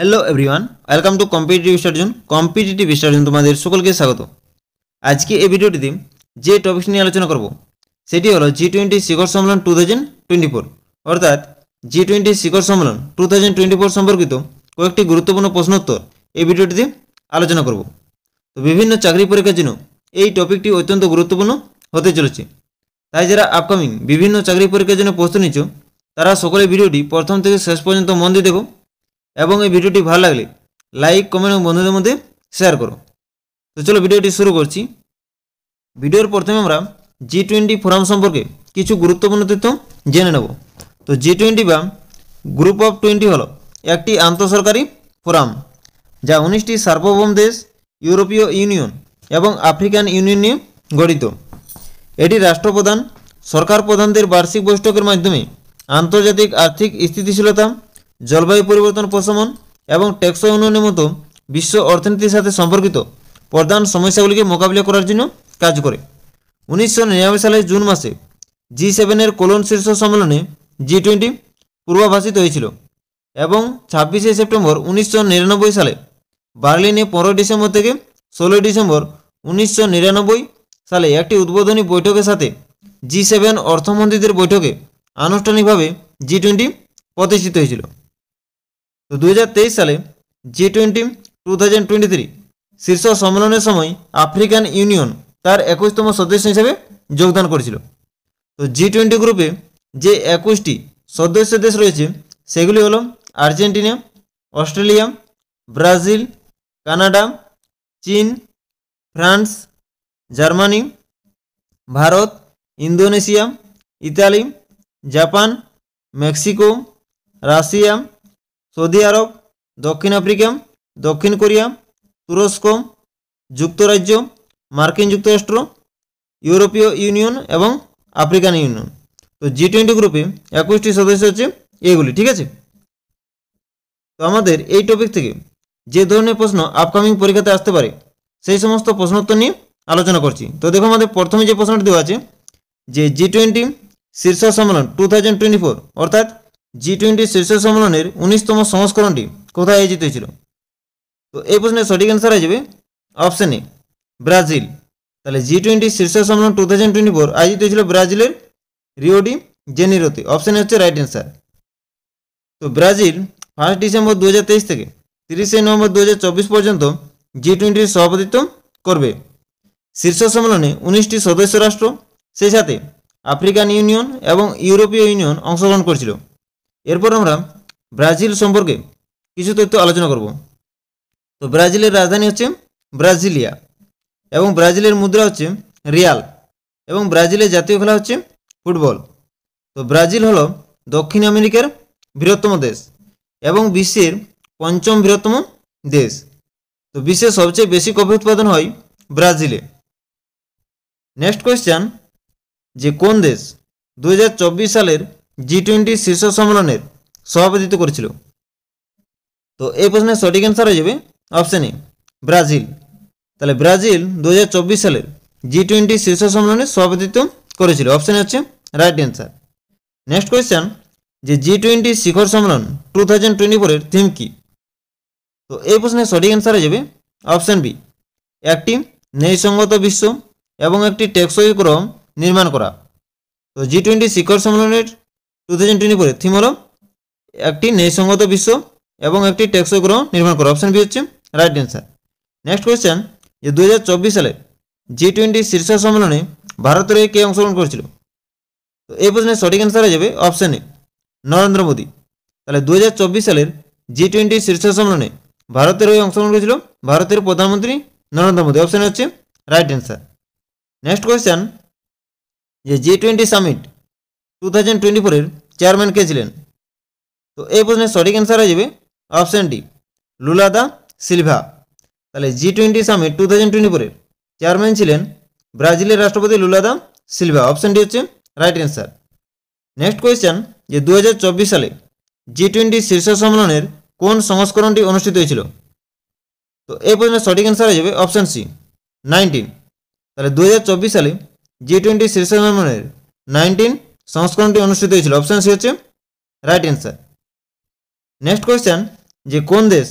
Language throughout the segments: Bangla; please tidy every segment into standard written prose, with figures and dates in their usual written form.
Hello everyone, welcome to Competitive Study Zone তোমাদের সকলকে স্বাগত। আজকে এই ভিডিওটিতে যে টপিক নিয়ে আলোচনা করব সেটি হলো G20 শিখর সম্মেলন 2024 অর্থাৎ G20 শিখর সম্মেলন 2024 সম্পর্কিত কয়েকটি গুরুত্বপূর্ণ প্রশ্নোত্তর এই ভিডিওটিতে আলোচনা করব। তো বিভিন্ন চাকরি পরীক্ষার জন্য এই টপিকটি অত্যন্ত গুরুত্বপূর্ণ হতে চলেছে, তাই যারা আপকামিং বিভিন্ন চাকরি পরীক্ষার জন্য প্রস্তুতি নিচ্ছ তারা সকলে ভিডিওটি প্রথম থেকে শেষ পর্যন্ত মন দিয়ে দেখো এবং এই ভিডিওটি ভালো লাগলে লাইক কমেন্ট এবং বন্ধুদের মধ্যে শেয়ার করো। তো চলো ভিডিওটি শুরু করছি। ভিডিওর প্রথমে আমরা G20 ফোরাম সম্পর্কে কিছু গুরুত্বপূর্ণ তথ্য জেনে নেব। তো G20 বা গ্রুপ অফ 20 হলো একটি আন্তঃসরকারি ফোরাম যা 19টি সার্বভৌম দেশ, ইউরোপীয় ইউনিয়ন এবং আফ্রিকান ইউনিয়ন নিয়ে গঠিত। এটি রাষ্ট্রপ্রধান, সরকার প্রধানদের বার্ষিক বৈঠকের মাধ্যমে আন্তর্জাতিক আর্থিক স্থিতিশীলতা, জলবায়ু পরিবর্তন প্রশমন এবং টেকসই উন্নয়নের মতো বিশ্ব অর্থনীতির সাথে সম্পর্কিত প্রধান সমস্যাগুলিকে মোকাবিলা করার জন্য কাজ করে। 1999 সালের জুন মাসে G7 কোলন শীর্ষ সম্মেলনে G20 পূর্বাভাসিত হয়েছিল এবং 26 সেপ্টেম্বর 1999 সালে বার্লিনে 15 ডিসেম্বর থেকে 16 ডিসেম্বর 1999 সালে একটি উদ্বোধনী বৈঠকের সাথে G7 অর্থমন্ত্রীদের বৈঠকে আনুষ্ঠানিকভাবে G20 প্রতিষ্ঠিত হয়েছিল। তো 2023 সালে G20 2023 শীর্ষ সম্মেলনের সময় আফ্রিকান ইউনিয়ন তার 21তম সদস্য হিসেবে যোগদান করেছিল। তো G20 গ্রুপে যে 21টি সদস্য দেশ রয়েছে সেগুলি হলো আর্জেন্টিনা, অস্ট্রেলিয়া, ব্রাজিল, কানাডা, চীন, France, Germany, Bharat, Indonesia, Italy, Japan, Mexico, Russia, Saudi আরব, দক্ষিণ আফ্রিকা, দক্ষিণ কোরিয়া, তুরস্ক, যুক্তরাজ্য, মার্কিন যুক্তরাষ্ট্র, ইউরোপীয় ইউনিয়ন এবং আফ্রিকান ইউনিয়ন। তো G20 গ্রুপে 21টি সদস্য হচ্ছে এগুলি, ঠিক আছে। তো আমাদের এই টপিক থেকে যে ধরনের প্রশ্ন আপকামিং পরীক্ষাতে আসতে পারে সেই সমস্ত প্রশ্নোত্তর নিয়ে আলোচনা করছি। তো দেখো আমাদের প্রথমে যে প্রশ্নটি দেওয়া আছে যে G20 শীর্ষ সম্মেলন 2024 অর্থাৎ G20 শীর্ষ সম্মেলনের 19তম সংস্করণটি কোথায় আয়োজিত হয়েছিল। তো এই প্রশ্নের সঠিক অ্যান্সার হয়ে যাবে অপশন এ, ব্রাজিল। তাহলে G20 শীর্ষ সম্মেলন 2024 আয়োজিত হয়েছিল ব্রাজিলের রিও ডি জেনিরোতে। অপশন এ হচ্ছে রাইট অ্যান্সার। তো ব্রাজিল 1 ডিসেম্বর 2023 থেকে 30 নভেম্বর 2024 পর্যন্ত G20 সভাপতিত্ব করবে। শীর্ষ সম্মেলনে 19টি সদস্য রাষ্ট্র, সেই সাথে আফ্রিকান ইউনিয়ন এবং ইউরোপীয় ইউনিয়ন অংশগ্রহণ করেছিল। এরপর আমরা ব্রাজিল সম্পর্কে কিছু তথ্য আলোচনা করব। তো ব্রাজিলের রাজধানী হচ্ছে ব্রাজিলিয়া এবং ব্রাজিলের মুদ্রা হচ্ছে রিয়াল এবং ব্রাজিলের জাতীয় খেলা হচ্ছে ফুটবল। তো ব্রাজিল হলো দক্ষিণ আমেরিকার বৃহত্তম দেশ এবং বিশ্বের 5ম বৃহত্তম দেশ। তো বিশ্বের সবচেয়ে বেশি কফি উৎপাদন হয় ব্রাজিলে। নেক্সট কোয়েশ্চেন, যে কোন দেশ 2024 সালের G20 শীর্ষ সম্মেলনের সভাপতিত্ব করেছিল। তো এই প্রশ্নের সঠিক অ্যান্সার হয়ে যাবে অপশন এ, ব্রাজিল। তাহলে ব্রাজিল 2024 সালের G20 শীর্ষ সম্মেলনে সভাপতিত্ব করেছিল। অপশন এ হচ্ছে রাইট অ্যান্সার। নেক্সট কোয়েশ্চেন, যে G20 শিখর সম্মেলন 2024 এর থিম কি। তো এই প্রশ্নের সঠিক অ্যান্সার হয়ে যাবে অপশন বি, একটি ন্যায়সঙ্গত বিশ্ব এবং একটি টেকসই গ্রহ নির্মাণ করা। তো G20 শিখর সম্মেলনের 2024 থিম হলো একটি ন্যায়সঙ্গত বিশ্ব এবং একটি টেকসই গ্রহ নির্মাণ করা। অপশন বি হচ্ছে রাইট অ্যান্সার। নেক্সট কোয়েশ্চেন, যে 2024 সালে G20 শীর্ষ সম্মেলনে ভারতের হয়ে কে অংশগ্রহণ করেছিল। তো এই প্রশ্নের সঠিক অ্যান্সার হয়ে যাবে অপশন এ, নরেন্দ্র মোদী। তাহলে 2024 সালের G20 শীর্ষ সম্মেলনে ভারতের হয়ে অংশগ্রহণ করেছিল ভারতের প্রধানমন্ত্রী নরেন্দ্র মোদী। অপশন হচ্ছে রাইট অ্যান্সার। নেক্সট কোয়েশ্চেন, যে G20 সামিট 2024 এর চেয়ারম্যান কে ছিলেন। তো এই প্রশ্নের সঠিক অ্যান্সার হয়ে যাবে অপশন ডি, লুলা দা সিলভা। তাহলে G20 সামিট 2024 এর চেয়ারম্যান ছিলেন ব্রাজিলের রাষ্ট্রপতি লুলা দা সিলভা। অপশন ডি হচ্ছে রাইট অ্যান্সার। নেক্সট কোয়েশ্চেন, যে 2024 সালে G20 শীর্ষ সম্মেলনের কোন সংস্করণটি অনুষ্ঠিত হয়েছিল। তো এই প্রশ্নের সঠিক অ্যান্সার হয়ে যাবে অপশন সি, 19। তাহলে 2024 সালে G20 শীর্ষ সম্মেলনের 19 সংস্করণটি অনুষ্ঠিত হয়েছিল। অপশন সি হচ্ছে রাইট অ্যান্সার। নেক্সট কোয়েশ্চেন, যে কোন দেশ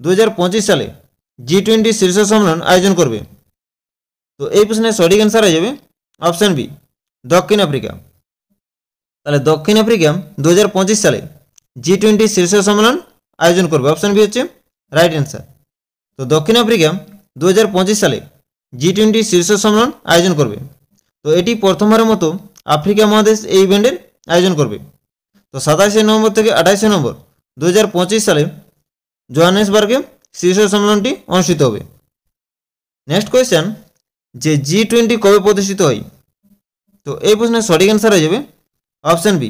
2025 সালে G20 শীর্ষ সম্মেলন আয়োজন করবে? তো এই প্রশ্নের সঠিক অ্যান্সার হয়ে যাবে অপশান বি, দক্ষিণ আফ্রিকা। তাহলে দক্ষিণ আফ্রিকা 2025 সালে G20 শীর্ষ সম্মেলন আয়োজন করবে, অপশান বি হচ্ছে রাইট অ্যান্সার। তো দক্ষিণ আফ্রিকা 2025 সালে G20 শীর্ষ সম্মেলন আয়োজন করবে। তো এটি প্রথমবারের মতো আফ্রিকা মহাদেশ এই ইভেন্টের আয়োজন করবে। তো 27 নভেম্বর থেকে 28 নভেম্বর 2025 সালে জোহানেসবার্গে শীর্ষ সম্মেলনটি অনুষ্ঠিত হবে। নেক্সট কোয়েশ্চেন, যে G20 কবে প্রতিষ্ঠিত হয়? তো এই প্রশ্নের সঠিক অ্যান্সার হয়ে যাবে অপশান বি,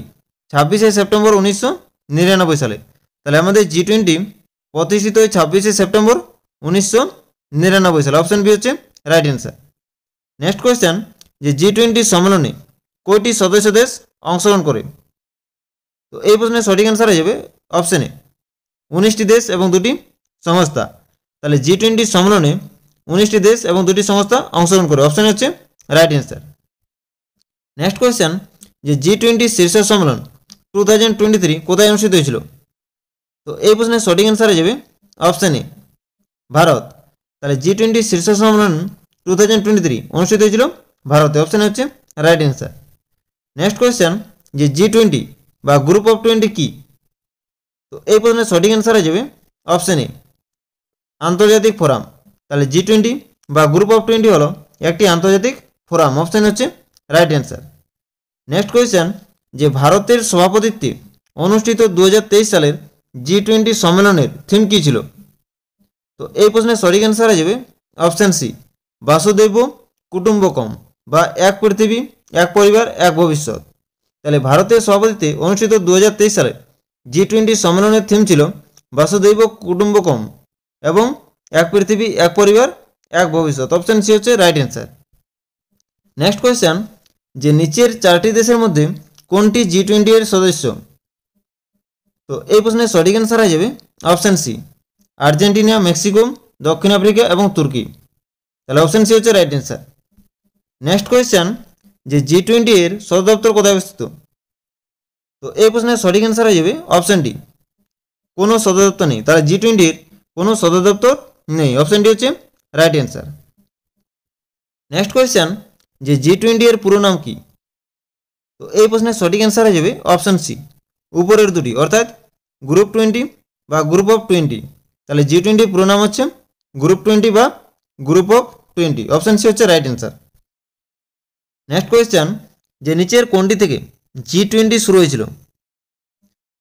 26 সেপ্টেম্বর 1999 সালে। তাহলে আমাদের G20 প্রতিষ্ঠিত হয় 26 সেপ্টেম্বর 1999 সালে, অপশান বি হচ্ছে রাইট অ্যান্সার। নেক্সট কোয়েশ্চেন, যে G20 সম্মেলনে কয়টি সদস্য দেশ অংশগ্রহণ করে? তো এই প্রশ্নের সঠিক অ্যান্সার হয়ে যাবে অপশান এ, 19টি দেশ এবং 2টি সংস্থা। তাহলে G20 সম্মেলনে 19টি দেশ এবং 2টি সংস্থা অংশগ্রহণ করে, অপশান হচ্ছে রাইট অ্যান্সার। নেক্সট কোয়েশ্চেন, যে G20 শীর্ষ সম্মেলন 2023 কোথায় অনুষ্ঠিত হয়েছিল? তো এই প্রশ্নের সঠিক অ্যান্সার হয়ে যাবে অপশান এ, ভারত। তাহলে G20 শীর্ষ সম্মেলন 2023 অনুষ্ঠিত হয়েছিল ভারতে, অপশান হচ্ছে রাইট অ্যান্সার। নেক্সট কোয়েশ্চেন, যে G20 বা গ্রুপ অফ 20 কি? তো এই প্রশ্নের সঠিক অ্যান্সার হয়ে যাবে অপশান এ, আন্তর্জাতিক ফোরাম। তাহলে G20 বা গ্রুপ অফ 20 হলো একটি আন্তর্জাতিক ফোরাম, অপশান হচ্ছে রাইট অ্যান্সার। নেক্সট কোয়েশ্চেন, যে ভারতের সভাপতিত্বে অনুষ্ঠিত 2023 সালের G20 সম্মেলনের থিম কী ছিল? তো এই প্রশ্নের সঠিক অ্যান্সার হয়ে যাবে অপশান সি, বাসুদেব কুটুম্বকম বা এক পৃথিবী এক পরিবার এক ভবিষ্যৎ। তাহলে ভারতের সভাপতিত্বে অনুষ্ঠিত 2023 সালে G20 সম্মেলনের থিম ছিল বাসুদেব কুটুম্বকম এবং এক পৃথিবী এক পরিবার এক ভবিষ্যৎ, অপশান সি হচ্ছে রাইট অ্যান্সার। নেক্সট কোয়েশ্চেন, যে নিচের 4টি দেশের মধ্যে কোনটি G20 এর সদস্য? তো এই প্রশ্নের সঠিক অ্যান্সার হয়ে যাবে অপশান সি, আর্জেন্টিনা, মেক্সিকো, দক্ষিণ আফ্রিকা এবং তুর্কি। তাহলে অপশান সি হচ্ছে রাইট অ্যান্সার। নেক্সট কোয়েশ্চেন, যে G20 এর সদর দপ্তর কোথায় অবস্থিত? তো এই প্রশ্নের সঠিক অ্যান্সার হয়ে যাবে অপশান ডি, কোনো সদর দপ্তর নেই। তাহলে G20 এর কোনো সদর দপ্তর নেই, অপশান ডি হচ্ছে রাইট অ্যান্সার। নেক্সট কোয়েশ্চেন, যে G20 এর পুরো নাম কি? তো এই প্রশ্নের সঠিক অ্যান্সার হয়ে যাবে অপশান সি, উপরের দুটি, অর্থাৎ গ্রুপ 20 বা গ্রুপ অফ 20। তাহলে G20 পুরো নাম হচ্ছে গ্রুপ 20 বা গ্রুপ অফ 20, অপশান সি হচ্ছে রাইট অ্যান্সার। নেক্সট কোয়েশ্চেন, যে নিচের কোনটি থেকে G20 শুরু হয়েছিল,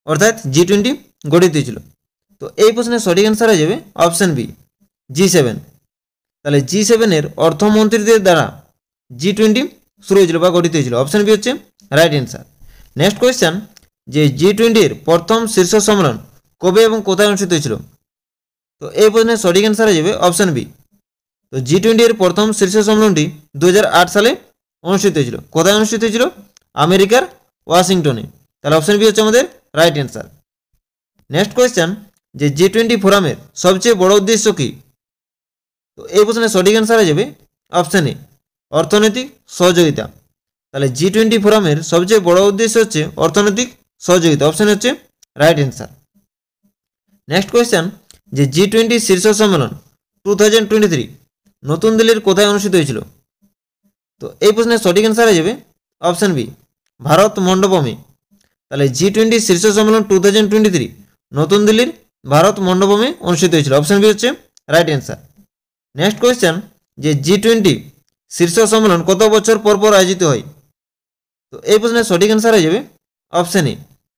অর্থাৎ G20 গঠিত হয়েছিল? তো এই প্রশ্নের সঠিক অ্যান্সার হয়ে যাবে অপশান বি, G7। তাহলে G7 এর অর্থমন্ত্রীদের দ্বারা G20 শুরু হয়েছিল বা গঠিত হয়েছিল, অপশান বি হচ্ছে রাইট অ্যান্সার। নেক্সট কোয়েশ্চেন, যে G20 এর প্রথম শীর্ষ সম্মেলন কবে এবং কোথায় অনুষ্ঠিত হয়েছিল? তো এই প্রশ্নের সঠিক অ্যান্সার হয়ে যাবে অপশান বি। তো G20 এর প্রথম শীর্ষ সম্মেলনটি 2008 সালে অনুষ্ঠিত হয়েছিল। কোথায় অনুষ্ঠিত হয়েছিল? আমেরিকার ওয়াশিংটনে। তাহলে অপশান বি হচ্ছে আমাদের রাইট অ্যান্সার। নেক্সট কোয়েশ্চেন, যে G20 ফোরামের সবচেয়ে বড় উদ্দেশ্য কী? তো এই প্রশ্নের সঠিক অ্যান্সার হয়ে যাবে অপশান এ, অর্থনৈতিক সহযোগিতা। তাহলে G20 ফোরামের সবচেয়ে বড় উদ্দেশ্য হচ্ছে অর্থনৈতিক সহযোগিতা, অপশান হচ্ছে রাইট অ্যান্সার। নেক্সট কোয়েশ্চেন, যে G20 শীর্ষ সম্মেলন 2023 নতুন দিল্লির কোথায় অনুষ্ঠিত হয়েছিল? তো এই প্রশ্নের সঠিক অ্যান্সার হয়ে যাবে অপশান বি, ভারত মণ্ডপমে। তাহলে G20 শীর্ষ সম্মেলন 2023 নতুন দিল্লির ভারত মণ্ডপমে অনুষ্ঠিত হয়েছিল, অপশান বি হচ্ছে রাইট অ্যান্সার। নেক্সট কোয়েশ্চেন, যে G20 শীর্ষ সম্মেলন কত বছর পর পর আয়োজিত হয়? তো এই প্রশ্নের সঠিক অ্যান্সার হয়ে যাবে অপশান এ,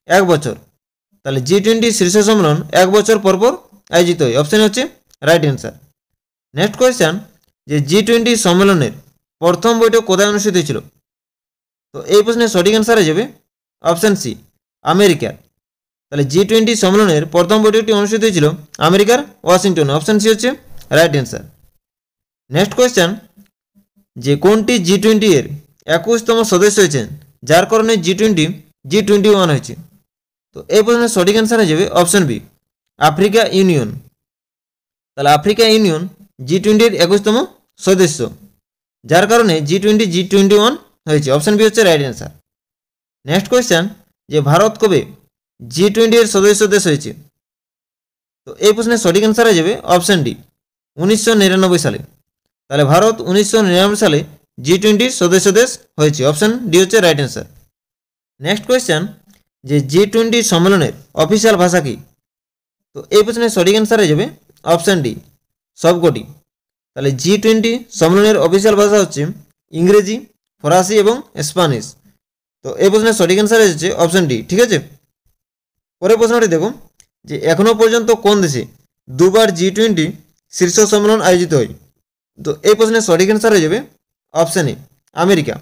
1 বছর। তাহলে G20 শীর্ষ সম্মেলন 1 বছর পর পর আয়োজিত হয়, অপশান হচ্ছে রাইট অ্যান্সার। নেক্সট কোয়েশ্চেন, যে G20 সম্মেলনের প্রথম বৈঠক কোথায় অনুষ্ঠিত হয়েছিল? তো এই প্রশ্নের সঠিক অ্যান্সার হয়ে যাবে অপশান সি, আমেরিকার। তাহলে G20 সম্মেলনের প্রথম বৈঠকটি অনুষ্ঠিত হয়েছিল আমেরিকার ওয়াশিংটনে, অপশান সি হচ্ছে রাইট অ্যান্সার। নেক্সট কোয়েশ্চেন, যে কোনটি G20 এর 21তম সদস্য হয়েছেন যার কারণে G20 G21 হয়েছে? তো এই প্রশ্নের সঠিক অ্যান্সার হয়ে যাবে অপশান বি, আফ্রিকা ইউনিয়ন। তাহলে আফ্রিকা ইউনিয়ন G20 এর 21তম সদস্য, যার কারণে G20 G21 হয়েছে, অপশান বি হচ্ছে রাইট অ্যান্সার। নেক্সট কোয়েশ্চেন, যে ভারত কবে G20 এর সদস্য দেশ হয়েছে? তো এই প্রশ্নের সঠিক অ্যান্সার হয়ে যাবে অপশান ডি 1999 সালে। তাহলে ভারত 1999 সালে G20 সদস্য দেশ হয়েছে। অপশান ডি হচ্ছে রাইট অ্যান্সার। নেক্সট কোয়েশ্চেন, যে G20 সম্মেলনের অফিসিয়াল ভাষা কি? তো এই প্রশ্নের সঠিক অ্যান্সার হয়ে যাবে অপশান ডি সবকটি। তাহলে G20 সম্মেলনের অফিসিয়াল ভাষা হচ্ছে ইংরেজি, ফরাসি এবং স্প্যানিশ। তো এই প্রশ্নের সঠিক অ্যান্সার হচ্ছে অপশান ডি। ঠিক আছে, পরের প্রশ্নটি দেখো, যে এখনও পর্যন্ত কোন দেশে দুবার G20 শীর্ষ সম্মেলন আয়োজিত হয়? তো এই প্রশ্নের সঠিক অ্যান্সার হয়ে যাবে অপশান এ আমেরিকা।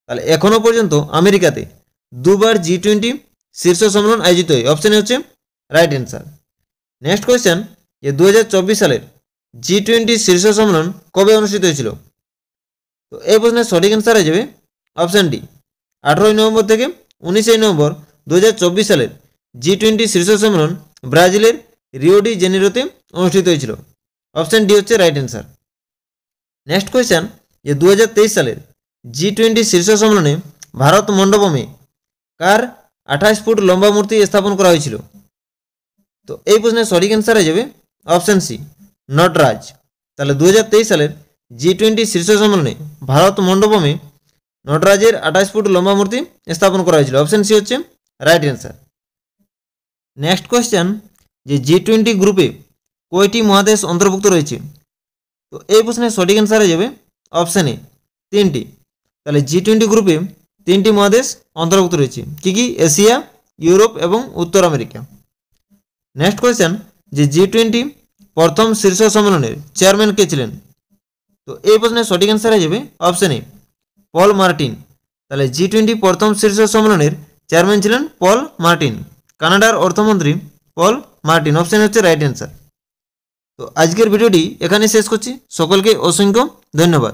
তাহলে এখনও পর্যন্ত আমেরিকাতে দুবার G20 শীর্ষ সম্মেলন আয়োজিত হয়। অপশান এ হচ্ছে রাইট অ্যান্সার। নেক্সট কোয়েশ্চেন, যে 2024 সালের G20 শীর্ষ সম্মেলন কবে অনুষ্ঠিত হয়েছিল? তো এই প্রশ্নের সঠিক অ্যান্সার হয়ে যাবে অপশান ডি 18 নভেম্বর থেকে 19 নভেম্বর 2024 সালের G20 শীর্ষ সম্মেলন ব্রাজিলের রিও ডি জেনেরোতে অনুষ্ঠিত হয়েছিল। অপশান ডি হচ্ছে রাইট অ্যান্সার। নেক্সট কোয়েশ্চেন, যে 2023 সালের G20 শীর্ষ সম্মেলনে ভারত মণ্ডপমে কার 28 ফুট লম্বা মূর্তি স্থাপন করা হয়েছিল? তো এই প্রশ্নের সঠিক অ্যান্সার হয়ে যাবে অপশান সি নটরাজ। তাহলে 2023 সালের G20 শীর্ষ সম্মেলনে ভারত মণ্ডপমে নটরাজের 28 ফুট লম্বা মূর্তি স্থাপন করা হয়েছিল। অপশান সি হচ্ছে রাইট অ্যান্সার। নেক্সট কোয়েশ্চেন, যে G20 গ্রুপে কয়টি মহাদেশ অন্তর্ভুক্ত রয়েছে? তো এই প্রশ্নের সঠিক অ্যান্সার হয়ে যাবে অপশান এ 3টি। তাহলে G20 গ্রুপে 3টি মহাদেশ অন্তর্ভুক্ত রয়েছে। কি কি? এশিয়া, ইউরোপ এবং উত্তর আমেরিকা। নেক্সট কোয়েশ্চেন, যে G20 প্রথম শীর্ষ সম্মেলনের চেয়ারম্যান কে ছিলেন? তো এই প্রশ্নের সঠিক অ্যান্সার হয়ে যাবে অপশান এ পল মার্টিন। তাহলে G20 প্রথম শীর্ষ সম্মেলনের চেয়ারম্যান ছিলেন পল মার্টিন, কানাডার অর্থমন্ত্রী পল মার্টিন। অপশান হচ্ছে রাইট অ্যান্সার। তো আজকের ভিডিওটি এখানে শেষ করছি। সকলকে অসংখ্য ধন্যবাদ।